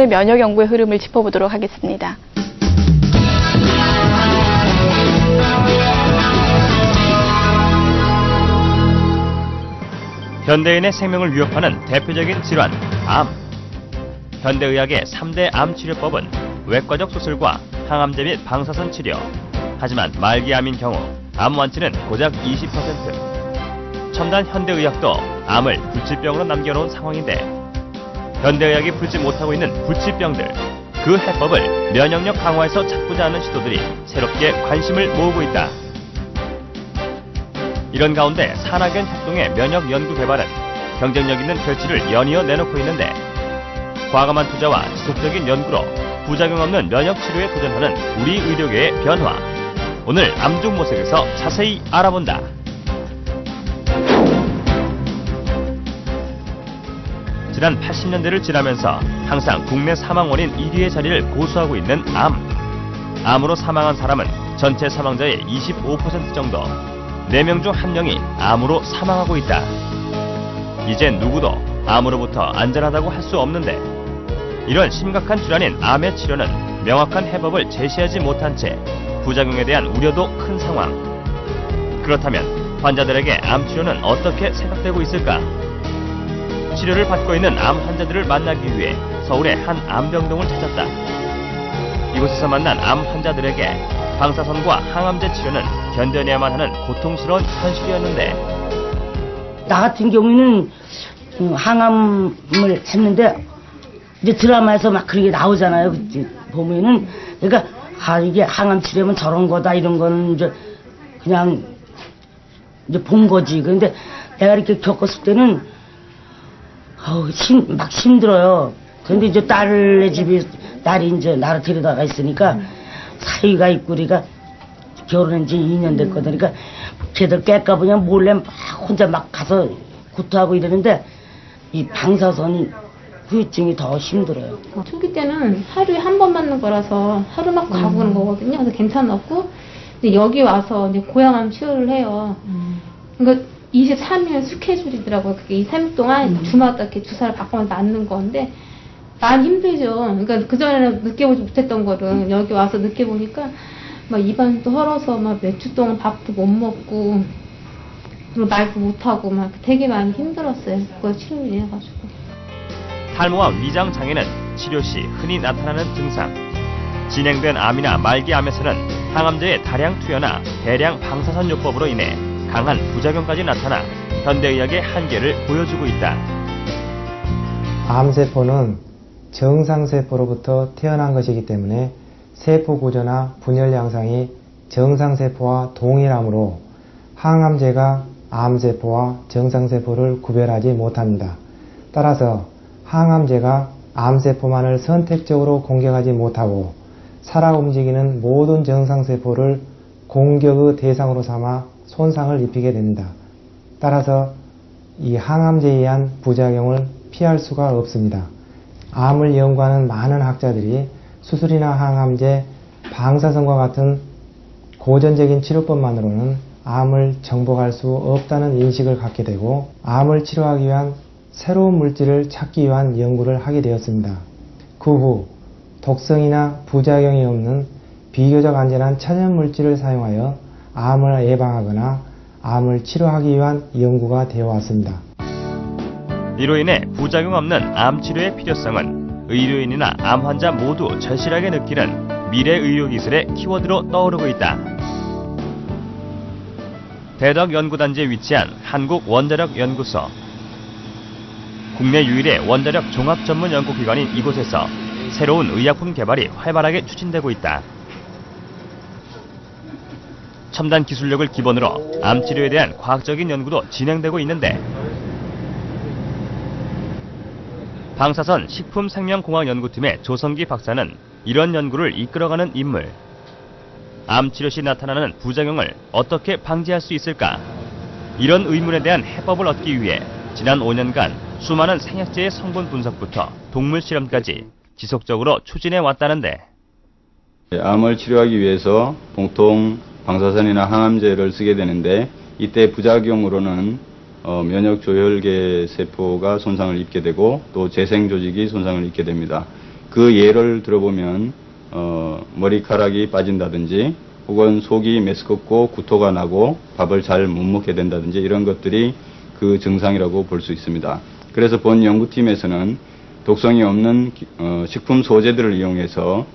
면역 연구의 흐름을 짚어보도록 하겠습니다. 현대인의 생명을 위협하는 대표적인 질환, 암. 현대의학의 3대 암 치료법은 외과적 수술과 항암제 및 방사선 치료. 하지만 말기암인 경우 암 완치는 고작 20%. 첨단 현대의학도 암을 불치병으로 남겨놓은 상황인데 현대의학이 풀지 못하고 있는 불치병들, 그 해법을 면역력 강화에서 찾고자 하는 시도들이 새롭게 관심을 모으고 있다. 이런 가운데 산학연 협동의 면역 연구 개발은 경쟁력 있는 결실을 연이어 내놓고 있는데 과감한 투자와 지속적인 연구로 부작용 없는 면역 치료에 도전하는 우리 의료계의 변화. 오늘 암중모색에서 자세히 알아본다. 지난 80년대를 지나면서 항상 국내 사망 원인 1위의 자리를 고수하고 있는 암. 암으로 사망한 사람은 전체 사망자의 25% 정도. 4명 중 1명이 암으로 사망하고 있다. 이제 누구도 암으로부터 안전하다고 할 수 없는데 이런 심각한 질환인 암의 치료는 명확한 해법을 제시하지 못한 채 부작용에 대한 우려도 큰 상황. 그렇다면 환자들에게 암 치료는 어떻게 생각되고 있을까? 치료를 받고 있는 암 환자들을 만나기 위해 서울의 한 암병동을 찾았다. 이곳에서 만난 암 환자들에게 방사선과 항암제 치료는 견뎌내야만 하는 고통스러운 현실이었는데 나 같은 경우에는 항암을 했는데 이제 드라마에서 막 그런 게 나오잖아요. 보면은 그러니까 이게 항암 치료면 저런 거다 이런 거는 이제 그냥 이제 본 거지. 그런데 내가 이렇게 겪었을 때는 막 힘들어요. 그런데 이제 딸네 집에 딸이 이제 나를 데려다가 있으니까 사위가 있고 우리가 결혼한 지 2년 됐거든. 그러니까 걔들 깰까 보냐 몰래 막 혼자 막 가서 구토하고 이러는데 이 방사선이 후유증이 더 힘들어요. 초기 때는 하루에 한 번 맞는 거라서 하루 맞고 가고 그런 거거든요. 그래서 괜찮았고 근데 여기 와서 이제 고양암 치료를 해요. 그러니까 23일 스케줄이더라고요. 그게 이 3일 동안 주마다 이렇게 주사를 바꾸면서 맞는 건데 많이 힘들죠. 그러니까 그전에는 느껴보지 못했던 거를 여기 와서 느껴보니까 막 입안도 헐어서 막 몇 주 동안 밥도 못 먹고 그리고 말도 못하고 막 되게 많이 힘들었어요. 그거 치료를 해가지고. 탈모와 위장 장애는 치료 시 흔히 나타나는 증상. 진행된 암이나 말기암에서는 항암제의 다량 투여나 대량 방사선 요법으로 인해 강한 부작용까지 나타나 현대의학의 한계를 보여주고 있다. 암세포는 정상세포로부터 태어난 것이기 때문에 세포 구조나 분열 양상이 정상세포와 동일하므로 항암제가 암세포와 정상세포를 구별하지 못합니다. 따라서 항암제가 암세포만을 선택적으로 공격하지 못하고 살아 움직이는 모든 정상세포를 공격의 대상으로 삼아 손상을 입히게 됩니다. 따라서 이 항암제에 의한 부작용을 피할 수가 없습니다. 암을 연구하는 많은 학자들이 수술이나 항암제, 방사선과 같은 고전적인 치료법만으로는 암을 정복할 수 없다는 인식을 갖게 되고 암을 치료하기 위한 새로운 물질을 찾기 위한 연구를 하게 되었습니다. 그 후 독성이나 부작용이 없는 비교적 안전한 천연 물질을 사용하여 암을 예방하거나 암을 치료하기 위한 연구가 되어 왔습니다. 이로 인해 부작용 없는 암 치료의 필요성은 의료인이나 암 환자 모두 절실하게 느끼는 미래 의료 기술의 키워드로 떠오르고 있다. 대덕 연구단지에 위치한 한국원자력연구소. 국내 유일의 원자력 종합 전문 연구기관인 이곳에서 새로운 의약품 개발이 활발하게 추진되고 있다. 첨단 기술력을 기본으로 암 치료에 대한 과학적인 연구도 진행되고 있는데 방사선 식품생명공학연구팀의 조성기 박사는 이런 연구를 이끌어가는 인물. 암 치료 시 나타나는 부작용을 어떻게 방지할 수 있을까? 이런 의문에 대한 해법을 얻기 위해 지난 5년간 수많은 생약제의 성분 분석부터 동물 실험까지 지속적으로 추진해 왔다는데 암을 치료하기 위해서 보통 방사선이나 항암제를 쓰게 되는데 이때 부작용으로는 면역 조혈계 세포가 손상을 입게 되고 또 재생 조직이 손상을 입게 됩니다. 그 그 예를 들어보면 머리카락이 빠진다든지 혹은 속이 메스껍고 구토가 나고 밥을 잘 못 먹게 된다든지 이런 것들이 그 증상이라고 볼 수 있습니다. 그래서 본 연구팀에서는 독성이 없는 식품 소재들을 이용해서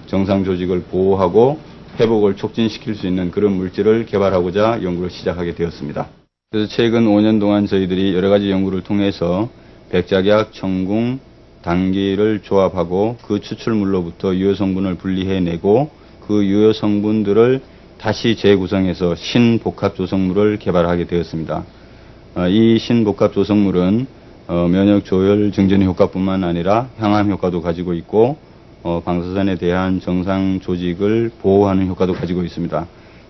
정상 조직을 보호하고 회복을 촉진시킬 수 있는 그런 물질을 개발하고자 연구를 시작하게 되었습니다. 그래서 최근 5년 동안 저희들이 여러 가지 연구를 통해서 백작약, 청궁, 당귀를 조합하고 그 추출물로부터 유효 성분을 분리해내고 그 유효 성분들을 다시 재구성해서 신복합 조성물을 개발하게 되었습니다. 이 신복합 조성물은 면역 조혈 증진 효과뿐만 아니라 항암 효과도 가지고 있고 방사선에 대한 정상 조직을 보호하는 효과도 가지고 있습니다.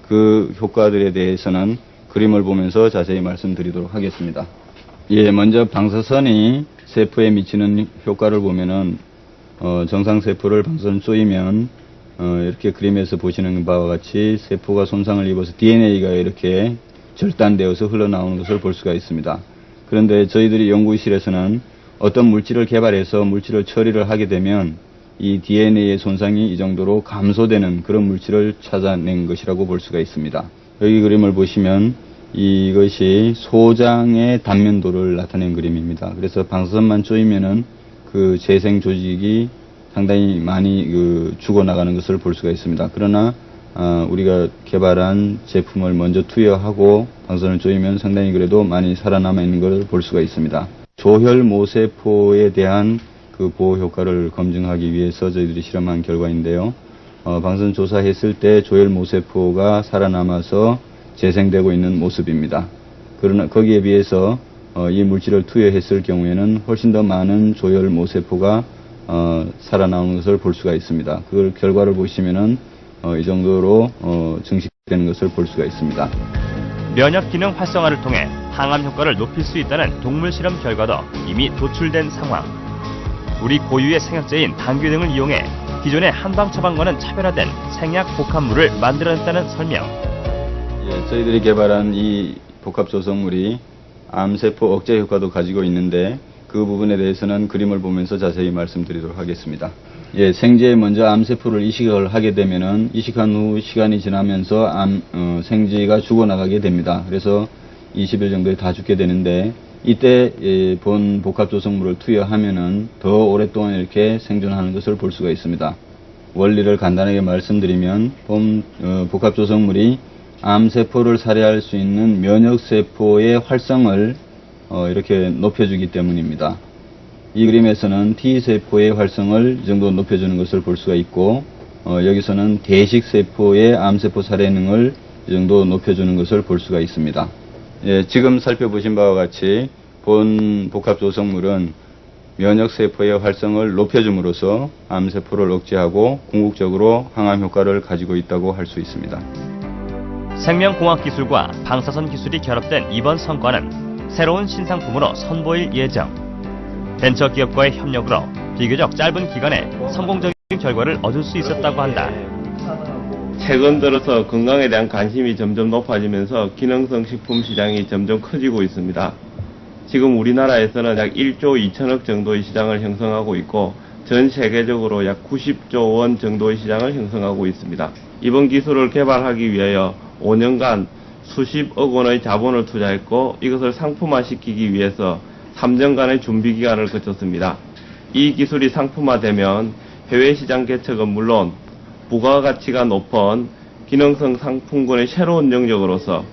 그 효과들에 대해서는 그림을 보면서 자세히 말씀드리도록 하겠습니다. 예, 먼저 방사선이 세포에 미치는 효과를 보면은 정상 세포를 방사선 쏘이면 이렇게 그림에서 보시는 바와 같이 세포가 손상을 입어서 DNA가 이렇게 절단되어서 흘러나오는 것을 볼 수가 있습니다. 그런데 저희들이 연구실에서는 어떤 물질을 개발해서 물질을 처리를 하게 되면 이 DNA의 손상이 이 정도로 감소되는 그런 물질을 찾아낸 것이라고 볼 수가 있습니다. 여기 그림을 보시면 이것이 소장의 단면도를 나타낸 그림입니다. 그래서 방사선만 쪼이면은 그 재생 조직이 상당히 많이 죽어나가는 것을 볼 수가 있습니다. 그러나 우리가 개발한 제품을 먼저 투여하고 방사선을 쪼이면 상당히 그래도 많이 살아남아 있는 것을 볼 수가 있습니다. 조혈 모세포에 대한 그 보호 효과를 검증하기 위해서 저희들이 실험한 결과인데요. 방사선 조사했을 때 조혈 모세포가 살아남아서 재생되고 있는 모습입니다. 그러나 거기에 비해서 이 물질을 투여했을 경우에는 훨씬 더 많은 조혈 모세포가 살아나오는 것을 볼 수가 있습니다. 그 결과를 보시면은 이 정도로 증식되는 것을 볼 수가 있습니다. 면역 기능 활성화를 통해 항암 효과를 높일 수 있다는 동물 실험 결과도 이미 도출된 상황. 우리 고유의 생약제인 당귀 등을 이용해 기존의 한방 처방과는 차별화된 생약 복합물을 만들어냈다는 설명. 예, 저희들이 개발한 이 복합 조성물이 암세포 억제 효과도 가지고 있는데 그 부분에 대해서는 그림을 보면서 자세히 말씀드리도록 하겠습니다. 예, 생제에 먼저 암세포를 이식을 하게 되면은 이식한 후 시간이 지나면서 생쥐가 죽어나가게 됩니다. 그래서 20일 정도에 다 죽게 되는데 이때 본 복합 조성물을 투여하면은 더 오랫동안 이렇게 생존하는 것을 볼 수가 있습니다. 원리를 간단하게 말씀드리면 본 복합 조성물이 암세포를 살해할 수 있는 면역세포의 활성을 이렇게 높여주기 때문입니다. 이 그림에서는 T세포의 활성을 이 정도 높여주는 것을 볼 수가 있고 여기서는 대식세포의 암세포 살해능을 이 정도 높여주는 것을 볼 수가 있습니다. 예, 지금 살펴보신 바와 같이 본 복합 조성물은 면역세포의 활성을 높여줌으로써 암세포를 억제하고 궁극적으로 항암 효과를 가지고 있다고 할 수 있습니다. 생명공학 기술과 방사선 기술이 결합된 이번 성과는 새로운 신상품으로 선보일 예정. 벤처기업과의 협력으로 비교적 짧은 기간에 성공적인 결과를 얻을 수 있었다고 한다. 최근 들어서 건강에 대한 관심이 점점 높아지면서 기능성 식품 시장이 점점 커지고 있습니다. 지금 우리나라에서는 약 1조 2천억 정도의 시장을 형성하고 있고 전 세계적으로 약 90조 원 정도의 시장을 형성하고 있습니다. 이번 기술을 개발하기 위하여 5년간 수십억 원의 자본을 투자했고 이것을 상품화시키기 위해서 3년간의 준비 기간을 거쳤습니다. 이 기술이 상품화되면 해외 시장 개척은 물론 부가가치가 높은 기능성 상품군의 새로운 영역으로서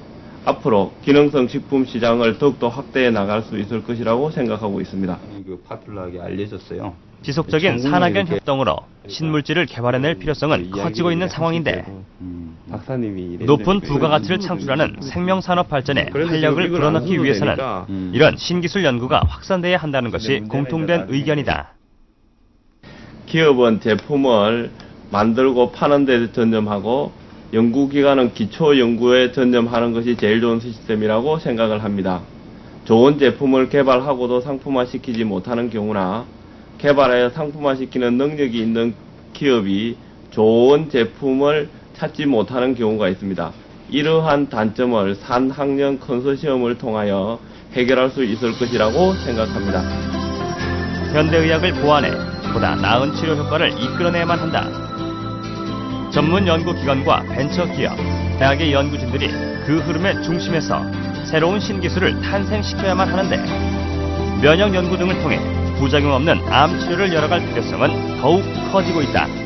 앞으로 기능성 식품 시장을 더욱더 확대해 나갈 수 있을 것이라고 생각하고 있습니다. 그 파퓰러하게 알려졌어요. 지속적인 산학연 협동으로 신물질을 개발해낼 필요성은 커지고 있는 상황인데 박사님이 높은 부가가치를 창출하는 생명산업 발전에 활력을 불어넣기 위해서는 이런 신기술 연구가 확산돼야 한다는 것이 공통된 의견이다. 기업은 제품을 만들고 파는 데 전념하고 연구기관은 기초 연구에 전념하는 것이 제일 좋은 시스템이라고 생각을 합니다. 좋은 제품을 개발하고도 상품화시키지 못하는 경우나 개발하여 상품화시키는 능력이 있는 기업이 좋은 제품을 찾지 못하는 경우가 있습니다. 이러한 단점을 산학연 컨소시엄을 통하여 해결할 수 있을 것이라고 생각합니다. 현대의학을 보완해 보다 나은 치료 효과를 이끌어내야만 한다. 전문 연구기관과 벤처기업, 대학의 연구진들이 그 흐름의 중심에서 새로운 신기술을 탄생시켜야만 하는데 면역 연구 등을 통해 부작용 없는 암 치료를 열어갈 필요성은 더욱 커지고 있다.